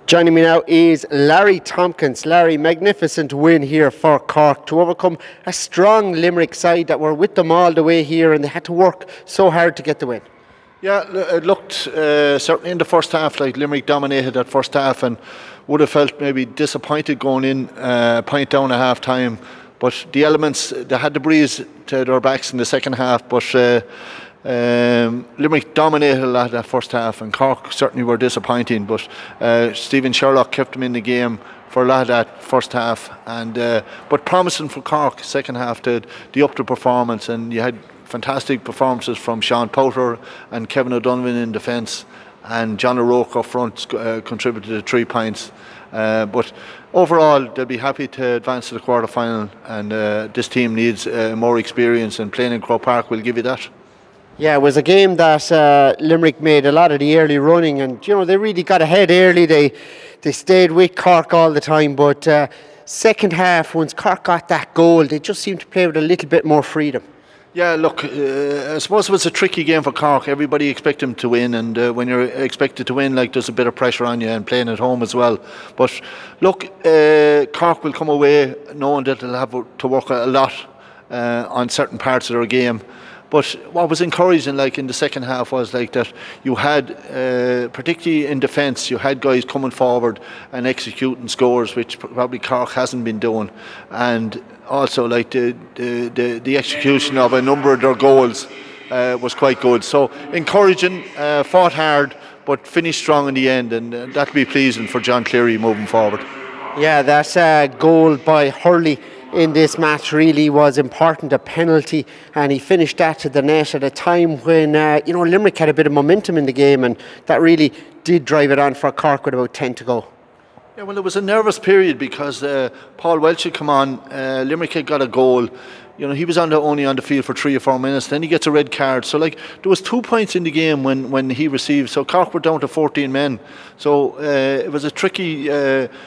Joining me now is Larry Tompkins. Larry, magnificent win here for Cork to overcome a strong Limerick side that were with them all the way here, and they had to work so hard to get the win. Yeah, it looked certainly in the first half like Limerick dominated that first half and would have felt maybe disappointed going in point down at half time. But the elements, they had the breeze to their backs in the second half, but Limerick dominated a lot of that first half, and Cork certainly were disappointing, but Stephen Sherlock kept them in the game for a lot of that first half, and but promising for Cork second half to up the performance, and you had fantastic performances from Powter and Kevin O'Donovan in defence, and John O'Rourke up front contributed to 3 points. But overall, they'll be happy to advance to the quarter final, and this team needs more experience, and playing in Croke Park will give you that. Yeah, it was a game that Limerick made a lot of the early running, and you know they really got ahead early. They stayed with Cork all the time, but second half, once Cork got that goal, they just seemed to play with a little bit more freedom. Yeah, look, I suppose it was a tricky game for Cork. Everybody expected them to win, and when you're expected to win, like, there's a bit of pressure on you, and playing at home as well. But look, Cork will come away knowing that they'll have to work a lot on certain parts of their game. But what was encouraging, like in the second half, was like that you had, particularly in defence, you had guys coming forward and executing scores, which probably Cork hasn't been doing, and also like the execution of a number of their goals was quite good. So encouraging, fought hard, but finished strong in the end, and that'll be pleasing for John Cleary moving forward. Yeah, that goal by Hurley in this match really was important, a penalty, and he finished that to the net at a time when Limerick had a bit of momentum in the game, and that really did drive it on for Cork with about 10 to go. Yeah, well, it was a nervous period because Paul Welch had come on. Limerick had got a goal. You know, he was only on the field for 3 or 4 minutes. Then he gets a red card. So, like, there was 2 points in the game when he received. So Cork were down to 14 men. So it was a tricky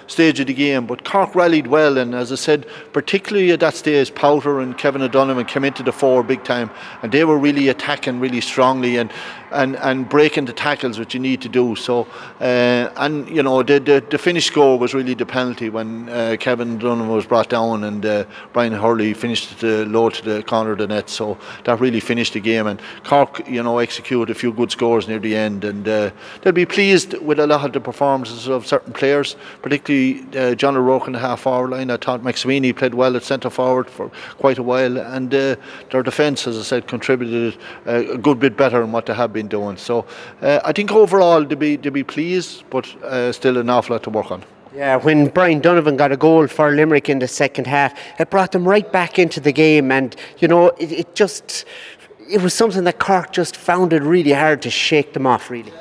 stage of the game. But Cork rallied well, and as I said, particularly at that stage, Powter and Kevin O'Donovan came into the fore big time, and they were really attacking really strongly and breaking the tackles, which you need to do. So and you know, the finished score was really the penalty when Kevin O'Donovan was brought down, and Brian Hurley finished it low to the corner of the net. So that really finished the game, and Cork, you know, executed a few good scores near the end, and they'll be pleased with a lot of the performances of certain players, particularly John O'Rourke in the half forward line. I thought McSweeney played well at centre forward for quite a while, and their defence, as I said, contributed a good bit better than what they have been doing. So I think overall they'll be pleased, but still an awful lot to work on. Yeah, when Brian Donovan got a goal for Limerick in the second half, it brought them right back into the game, and you know, it was something that Cork just found it really hard to shake them off, really.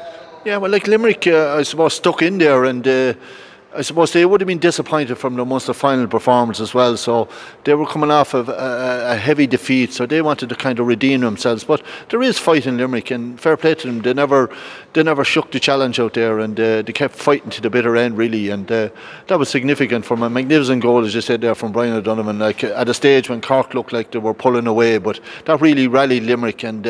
Yeah, well, like Limerick, I suppose, stuck in there, and I suppose they would have been disappointed from the Munster final performance as well. So they were coming off of a heavy defeat, so they wanted to kind of redeem themselves. But there is fight in Limerick, and fair play to them. They never shook the challenge out there, and they kept fighting to the bitter end, really. And that was significant from a magnificent goal, as you said there, from Brian O'Donovan. Like at a stage when Cork looked like they were pulling away, but that really rallied Limerick. And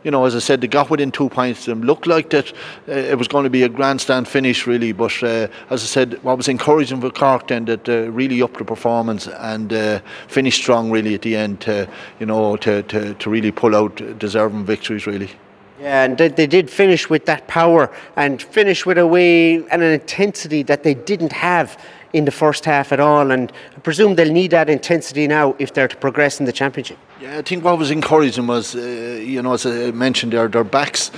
you know, as I said, they got within 2 points. Them looked like that it was going to be a grandstand finish, really. But as I said, what was encouraging for Cork then, that really upped the performance and finished strong really at the end to really pull out deserving victories, really. Yeah, and they did finish with that power and finish with a way and an intensity that they didn't have in the first half at all, and I presume they'll need that intensity now if they're to progress in the championship. Yeah, I think what was encouraging was, as I mentioned, their backs,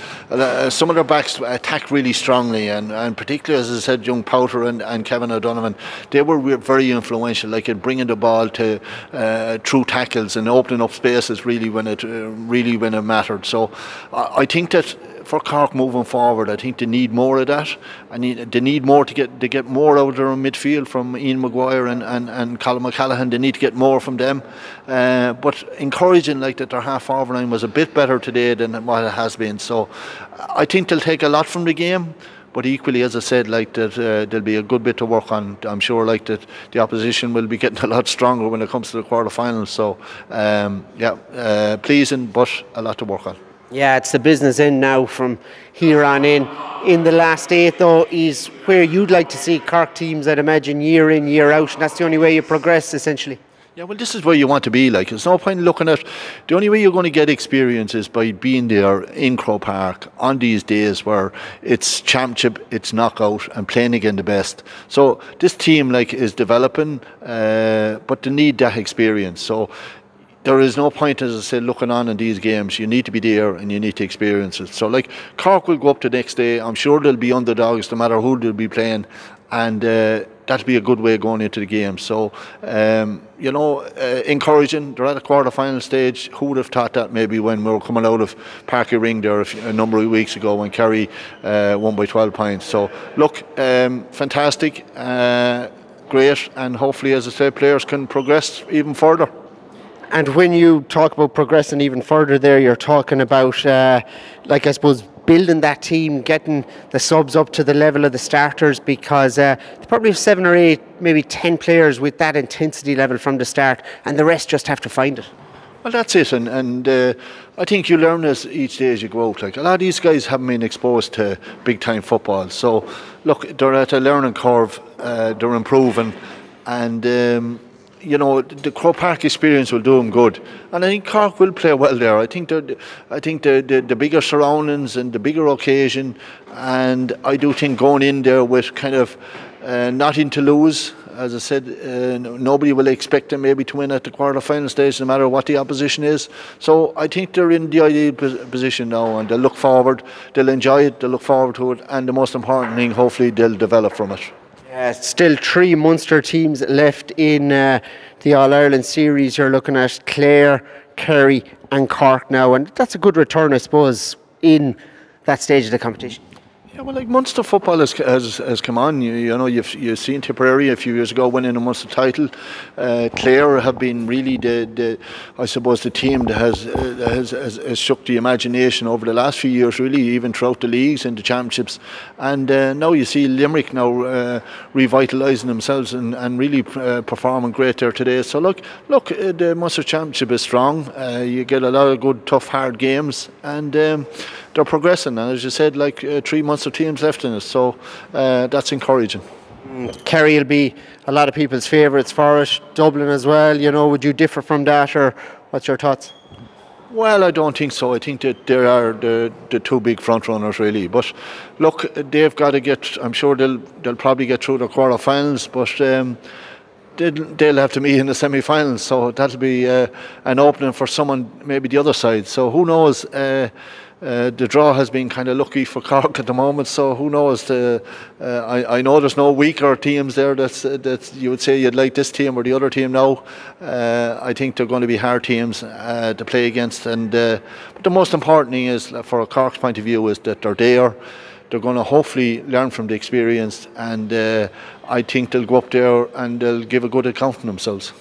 some of their backs attacked really strongly, and particularly, as I said, young Powter and Kevin O'Donovan, they were very influential, like in bringing the ball to through tackles and opening up spaces really when it mattered. So I think that for Cork moving forward, I think they need more of that. They need more to get more out of their midfield from Ian Maguire and Colin O'Callaghan. They need to get more from them. But encouraging, like, that their half forward line was a bit better today than what it has been. So I think they'll take a lot from the game. But equally, as I said, like that, there'll be a good bit to work on. I'm sure, like that, the opposition will be getting a lot stronger when it comes to the quarterfinals. So, pleasing, but a lot to work on. Yeah, it's the business end now from here on in. In the last 8, though, is where you'd like to see Cork teams, I'd imagine, year in, year out. And that's the only way you progress, essentially. Yeah, well, this is where you want to be. Like, there's no point looking at the only way you're going to get experience is by being there in Croke Park on these days where it's championship, it's knockout, and playing against the best. So this team is developing, but they need that experience. So there is no point, as I said, looking on in these games. You need to be there and you need to experience it. So Cork will go up the next day. I'm sure they'll be underdogs no matter who they'll be playing, and that'll be a good way going into the game. So encouraging. They're at a quarter-final stage. Who would have thought that maybe when we were coming out of Parky Ring there a number of weeks ago when Kerry won by 12 points. So look, fantastic, great, and hopefully, as I said, players can progress even further. And when you talk about progressing even further there, you're talking about, I suppose, building that team, getting the subs up to the level of the starters, because they probably have 7 or 8, maybe 10 players with that intensity level from the start, and the rest just have to find it. Well, that's it, and I think you learn as each day as you go out. A lot of these guys haven't been exposed to big-time football, so look, they're at a learning curve, they're improving, and the Croke Park experience will do them good, and I think Cork will play well there. I think the bigger surroundings and the bigger occasion, and I do think going in there with kind of nothing to lose. As I said, nobody will expect them maybe to win at the quarter-final stage, no matter what the opposition is. So I think they're in the ideal position now, and they'll look forward, they'll enjoy it, they'll look forward to it, and the most important thing, hopefully, they'll develop from it. Still 3 Munster teams left in the All-Ireland series. You're looking at Clare, Kerry and Cork now, and that's a good return, I suppose, in that stage of the competition. Yeah, well, Munster football has come on. You've seen Tipperary a few years ago winning a Munster title. Clare have been really the team that has shook the imagination over the last few years, really, even throughout the leagues and the championships. And now you see Limerick now revitalising themselves and really performing great there today. So look, the Munster Championship is strong. You get a lot of good, tough, hard games, and they're progressing. And as you said, 3 Munster teams left in it, so that's encouraging. Kerry will be a lot of people's favourites for it. Dublin as well. Would you differ from that, or what's your thoughts? Well, I don't think so. I think that there are the 2 big front runners, really. But look, they've got to get. I'm sure they'll probably get through the quarter-finals, but they'll have to meet in the semi-finals. So that'll be an opening for someone, maybe the other side. So who knows? The draw has been kind of lucky for Cork at the moment, so who knows? I know there's no weaker teams there that you would say you'd like this team or the other team now. I think they're going to be hard teams to play against, and but the most important thing is, for a Cork's point of view, is that they're there. They're going to hopefully learn from the experience, and I think they'll go up there and they'll give a good account of themselves.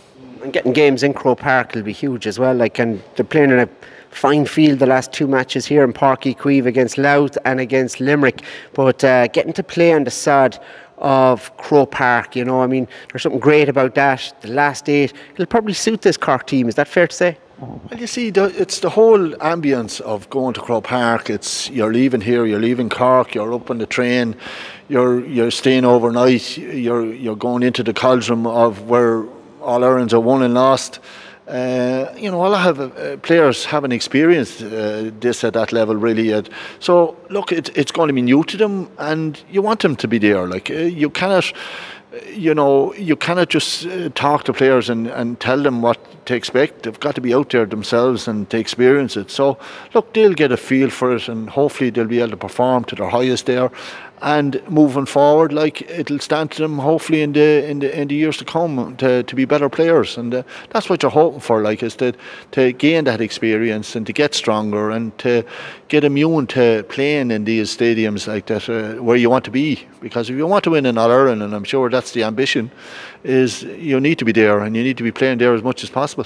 And getting games in Croke Park will be huge as well. And they're playing in a fine field the last 2 matches here in Páirc Uí Chaoimh against Louth and against Limerick, but getting to play on the sod of Croke Park, there's something great about that. The last 8, it'll probably suit this Cork team. Is that fair to say? Well, you see, it's the whole ambience of going to Croke Park. It's you're leaving here, you're leaving Cork, you're up on the train, you're staying overnight, you're going into the cauldron of where all Irelands are won and lost. A lot of players haven't experienced this at that level, really. So look, it's going to be new to them, and you want them to be there. You cannot just talk to players and tell them what to expect. They've got to be out there themselves and to experience it. So look, they'll get a feel for it, and hopefully they'll be able to perform to their highest there. And moving forward, it'll stand to them hopefully in the years to come to be better players, and that's what you're hoping for. Is to gain that experience and to get stronger and to get immune to playing in these stadiums like that where you want to be. Because if you want to win in All Ireland, and I'm sure that's the ambition, is you need to be there and you need to be playing there as much as possible.